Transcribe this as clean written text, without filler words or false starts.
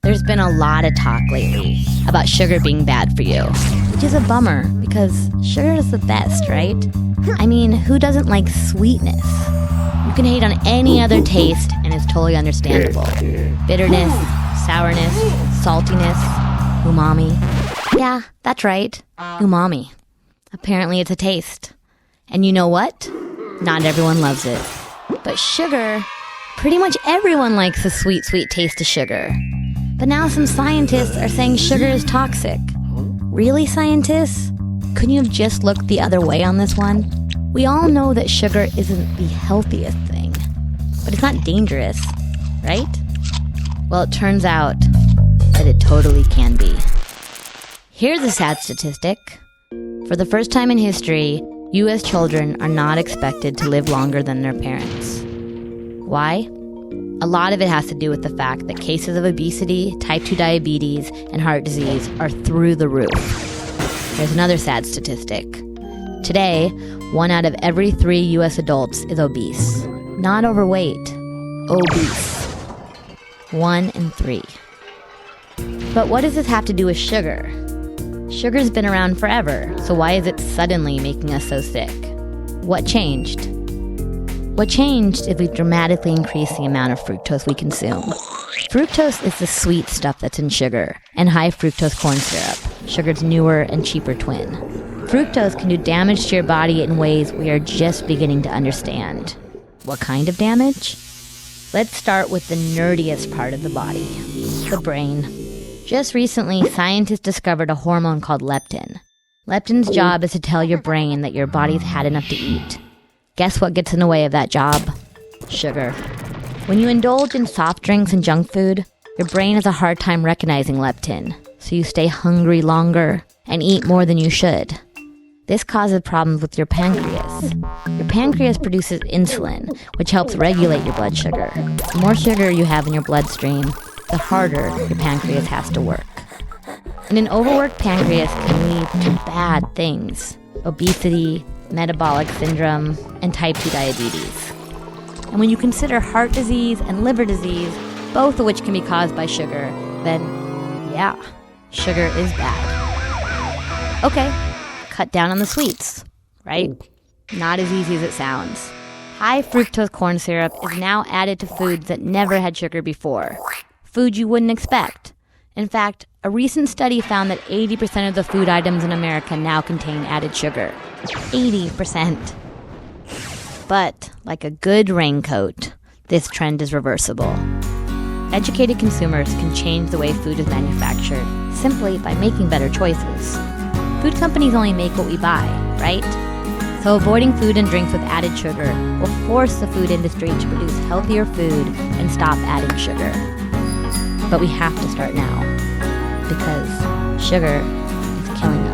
There's been a lot of talk lately about sugar being bad for you, which is a bummer because sugar is the best, right? I mean, who doesn't like sweetness? You can hate on any other taste and it's totally understandable. Bitterness, sourness, saltiness, umami. Yeah, that's right, umami. Apparently it's a taste. And you know what? Not everyone loves it. But sugar, pretty much everyone likes the sweet, sweet taste of sugar. But now some scientists are saying sugar is toxic. Really, scientists? Couldn't you have just looked the other way on this one? We all know that sugar isn't the healthiest thing, but it's not dangerous, right? Well, it turns out that it totally can be. Here's a sad statistic. For the first time in history, U.S. children are not expected to live longer than their parents. Why? A lot of it has to do with the fact that cases of obesity, type 2 diabetes, and heart disease are through the roof. There's another sad statistic. Today, 1 out of every 3 U.S. adults is obese. Not overweight, obese. 1 in 3. But what does this have to do with sugar? Sugar's been around forever, so why is it suddenly making us so sick? What changed? What changed is we've dramatically increased the amount of fructose we consume. Fructose is the sweet stuff that's in sugar, and high fructose corn syrup, sugar's newer and cheaper twin. Fructose can do damage to your body in ways we are just beginning to understand. What kind of damage? Let's start with the nerdiest part of the body, the brain. Just recently, scientists discovered a hormone called leptin. Leptin's job is to tell your brain that your body's had enough to eat. Guess what gets in the way of that job? Sugar. When you indulge in soft drinks and junk food, your brain has a hard time recognizing leptin, so you stay hungry longer and eat more than you should. This causes problems with your pancreas. Your pancreas produces insulin, which helps regulate your blood sugar. The more sugar you have in your bloodstream, the harder your pancreas has to work. And an overworked pancreas can lead to bad things: obesity, metabolic syndrome, and type 2 diabetes. And when you consider heart disease and liver disease, both of which can be caused by sugar, then yeah, sugar is bad. Okay, cut down on the sweets, right? Not as easy as it sounds. High fructose corn syrup is now added to foods that never had sugar before. Food you wouldn't expect. In fact, a recent study found that 80% of the food items in America now contain added sugar. 80%. But, like a good raincoat, this trend is reversible. Educated consumers can change the way food is manufactured simply by making better choices. Food companies only make what we buy, right? So avoiding food and drinks with added sugar will force the food industry to produce healthier food and stop adding sugar. But we have to start now, because sugar is killing us.